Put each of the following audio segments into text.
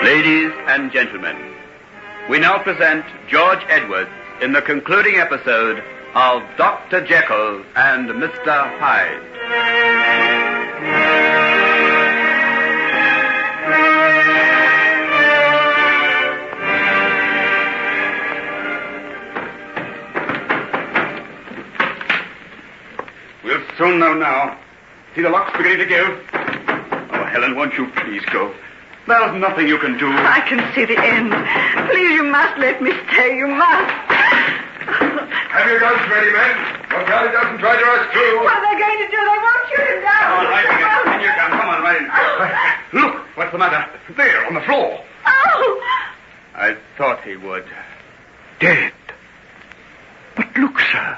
Ladies and gentlemen, we now present George Edwards in the concluding episode of Dr. Jekyll and Mr. Hyde. We'll soon know now. See the lock's beginning to give. Oh, Helen, won't you please go? There's nothing you can do. I can see the end. Please, you must let me stay. You must. Have your guns ready, men. Look out he doesn't try to rush through. What are they going to do? They won't shoot him down. Come on, right in. In your gun. Come on, right in. Look, what's the matter? There, on the floor. Oh! I thought he would. Dead. But look, sir.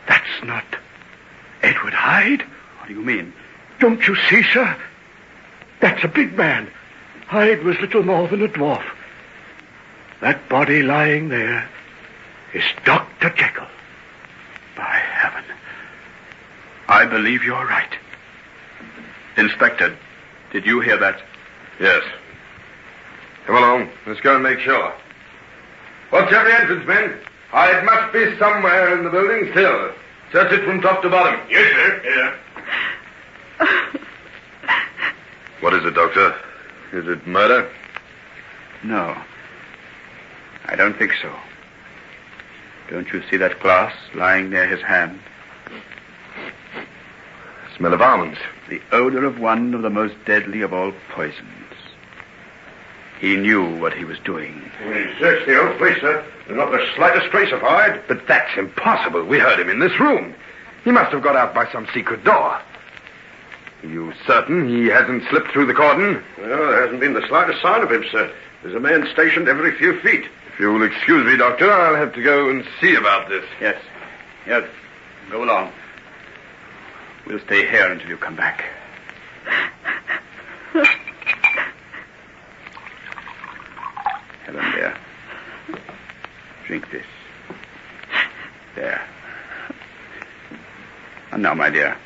That's not Edward Hyde. What do you mean? Don't you see, sir? That's a big man. Hyde was little more than a dwarf. That body lying there is Dr. Jekyll. By heaven. I believe you're right. Inspector, did you hear that? Yes. Come along. Let's go and make sure. Watch every entrance, men. Hyde must be somewhere in the building still. Search it from top to bottom. Yes, sir. Yeah. What is it, Doctor? Is it murder? No. I don't think so. Don't you see that glass lying near his hand? Smell of almonds. The odor of one of the most deadly of all poisons. He knew what he was doing. We searched the old place, sir. There's not the slightest trace of Hyde. But that's impossible. We heard him in this room. He must have got out by some secret door. Are you certain he hasn't slipped through the cordon? Well, there hasn't been the slightest sign of him, sir. There's a man stationed every few feet. If you'll excuse me, Doctor, I'll have to go and see about this. Yes. Yes. Go along. We'll stay here until you come back. Helen, dear. Drink this. There. And now, my dear,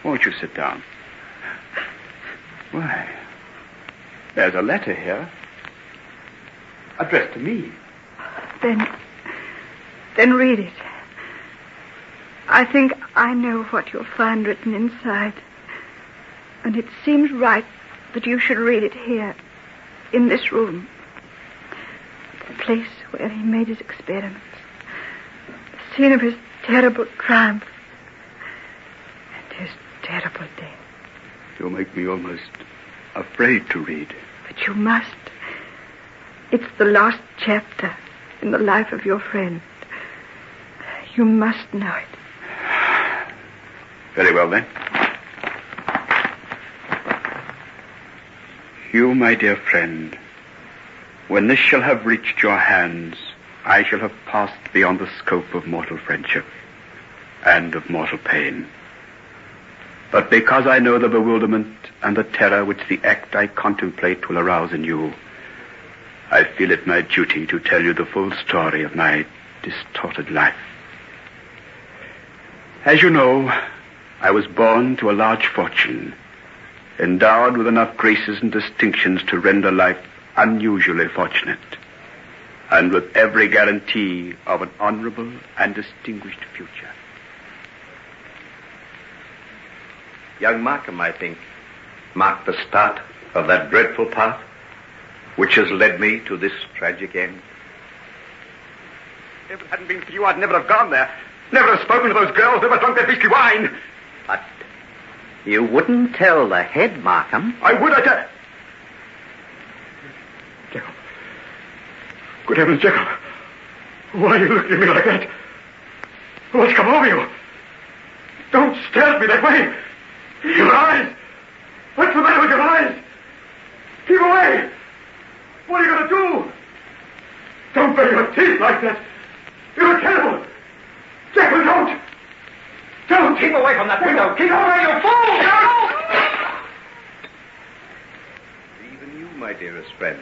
won't you sit down? Why, there's a letter here. Addressed to me. Then read it. I think I know what you'll find written inside. And it seems right that you should read it here, in this room. The place where he made his experiments. The scene of his terrible triumph. And his terrible death. You make me almost afraid to read. But you must. It's the last chapter in the life of your friend. You must know it. Very well, then. You, my dear friend, when this shall have reached your hands, I shall have passed beyond the scope of mortal friendship and of mortal pain. But because I know the bewilderment and the terror which the act I contemplate will arouse in you, I feel it my duty to tell you the full story of my distorted life. As you know, I was born to a large fortune, endowed with enough graces and distinctions to render life unusually fortunate, and with every guarantee of an honorable and distinguished future. Young Markham, I think, marked the start of that dreadful path which has led me to this tragic end. If it hadn't been for you, I'd never have gone there. Never have spoken to those girls, never drunk their beastly wine. But you wouldn't tell the head, Markham. I would, I tell... Jekyll. Good heavens, Jekyll. Why are you looking at me like that? What's come over you? Don't stare at me that way. Your eyes. What's the matter with your eyes? Keep away. What are you going to do? Don't bury your teeth like that. You're terrible. Jekyll, don't. Don't. Keep away from that window. Keep away, you fool. Even you, my dearest friend,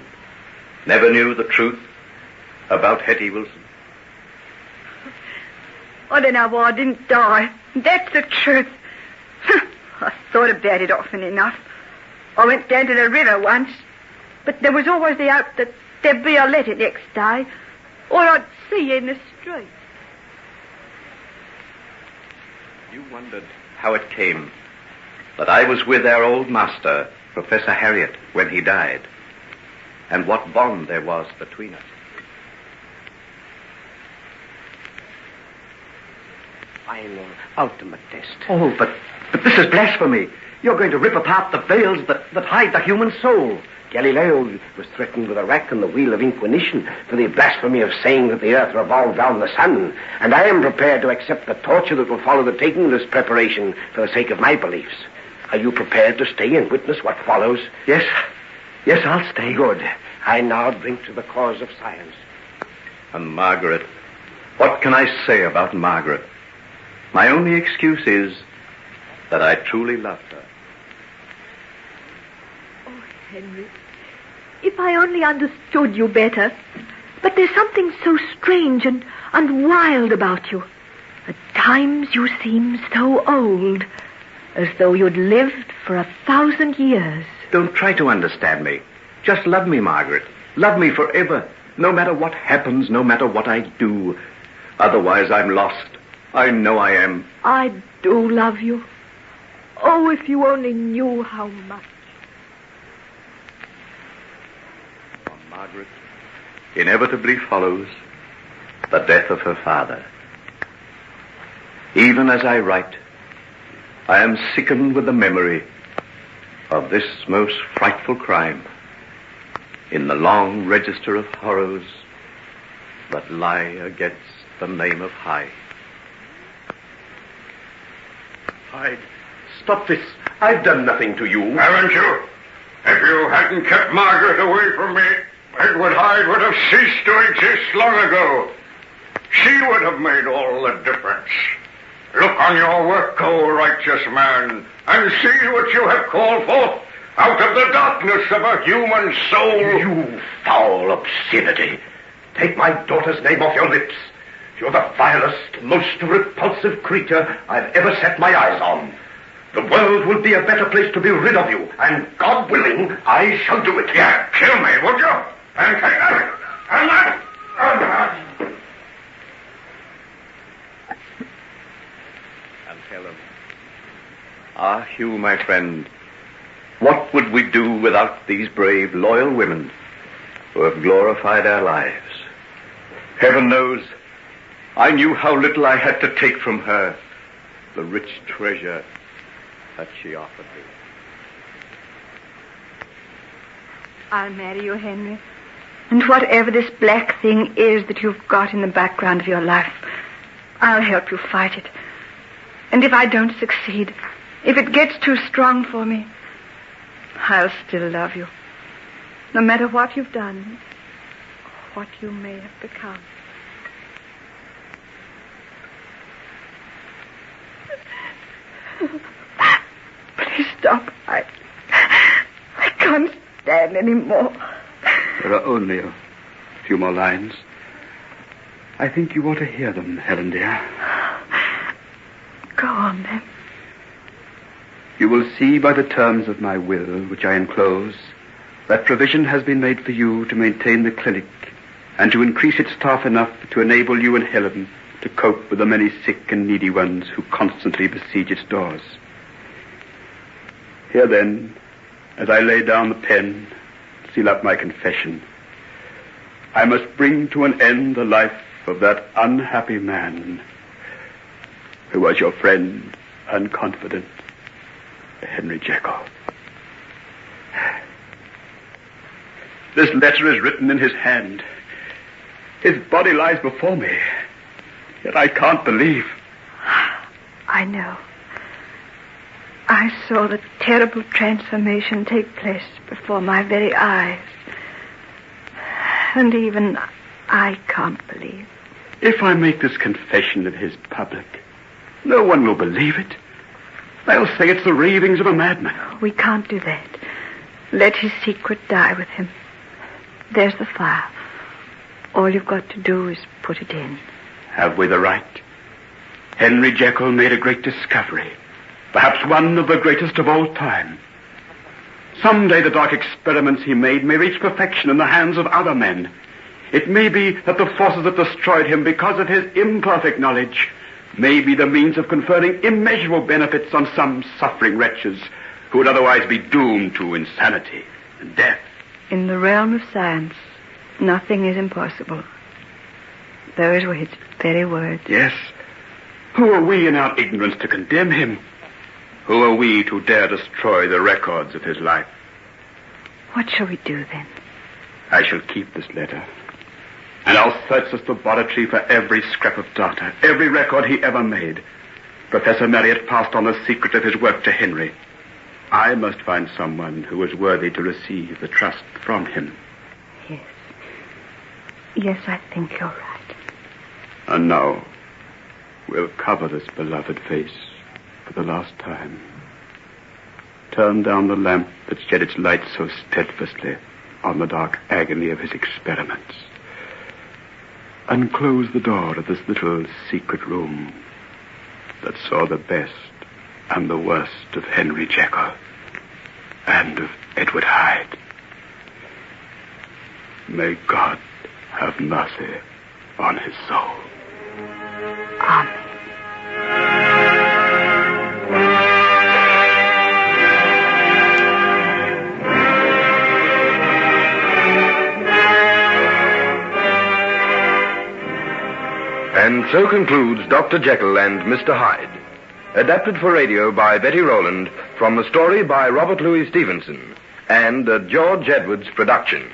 never knew the truth about Hetty Wilson. Oh, then I didn't die. That's the truth. I thought about it often enough. I went down to the river once, but there was always the hope that there'd be a letter next day, or I'd see you in the street. You wondered how it came that I was with our old master, Professor Harriet, when he died, and what bond there was between us. Final, ultimate test. Oh, but this is blasphemy. You're going to rip apart the veils that hide the human soul. Galileo was threatened with a rack and the wheel of inquisition for the blasphemy of saying that the earth revolved round the sun, and I am prepared to accept the torture that will follow the taking of this preparation for the sake of my beliefs. Are you prepared to stay and witness what follows? Yes, I'll stay. Good. I now drink to the cause of science. And Margaret, what can I say about Margaret? My only excuse is that I truly loved her. Oh, Henry, if I only understood you better. But there's something so strange and wild about you. At times you seem so old, as though you'd lived for 1,000 years. Don't try to understand me. Just love me, Margaret. Love me forever, no matter what happens, no matter what I do. Otherwise, I'm lost. I know I am. I do love you. Oh, if you only knew how much. On Margaret inevitably follows the death of her father. Even as I write, I am sickened with the memory of this most frightful crime in the long register of horrors that lie against the name of Hyde. Hyde, stop this. I've done nothing to you. Haven't you? If you hadn't kept Margaret away from me, Edward Hyde would have ceased to exist long ago. She would have made all the difference. Look on your work, O righteous man, and see what you have called forth out of the darkness of a human soul. You foul obscenity. Take my daughter's name off your lips. You're the vilest, most repulsive creature I've ever set my eyes on. The world will be a better place to be rid of you, and God willing, I shall do it. Yeah, kill me, would you? And take that, and that, and that. And Helen. Ah, Hugh, my friend, what would we do without these brave, loyal women who have glorified our lives? Heaven knows, I knew how little I had to take from her, the rich treasure that she offered me. I'll marry you, Henry. And whatever this black thing is that you've got in the background of your life, I'll help you fight it. And if I don't succeed, if it gets too strong for me, I'll still love you. No matter what you've done, or what you may have become. Please stop. I can't stand anymore. There are only a few more lines. I think you ought to hear them, Helen, dear. Go on, then. You will see by the terms of my will, which I enclose, that provision has been made for you to maintain the clinic and to increase its staff enough to enable you and Helen to cope with the many sick and needy ones who constantly besiege its doors. Here, then, as I lay down the pen, seal up my confession, I must bring to an end the life of that unhappy man who was your friend and confidant, Henry Jekyll. This letter is written in his hand. His body lies before me. Yet I can't believe. I know. I saw the terrible transformation take place before my very eyes. And even I can't believe. If I make this confession of his public, no one will believe it. They'll say it's the ravings of a madman. We can't do that. Let his secret die with him. There's the fire. All you've got to do is put it in. Have we the right? Henry Jekyll made a great discovery. Perhaps one of the greatest of all time. Someday the dark experiments he made may reach perfection in the hands of other men. It may be that the forces that destroyed him because of his imperfect knowledge may be the means of conferring immeasurable benefits on some suffering wretches who would otherwise be doomed to insanity and death. In the realm of science, nothing is impossible. Those were his very words. Yes. Who are we in our ignorance to condemn him? Who are we to dare destroy the records of his life? What shall we do then? I shall keep this letter. And I'll search this laboratory for every scrap of data, every record he ever made. Professor Marriott passed on the secret of his work to Henry. I must find someone who is worthy to receive the trust from him. Yes. Yes, I think you're right. And now, we'll cover this beloved face for the last time. Turn down the lamp that shed its light so steadfastly on the dark agony of his experiments. And close the door of this little secret room that saw the best and the worst of Henry Jekyll and of Edward Hyde. May God have mercy on his soul. Amen. And so concludes Dr. Jekyll and Mr. Hyde, adapted for radio by Betty Rowland from the story by Robert Louis Stevenson and a George Edwards production.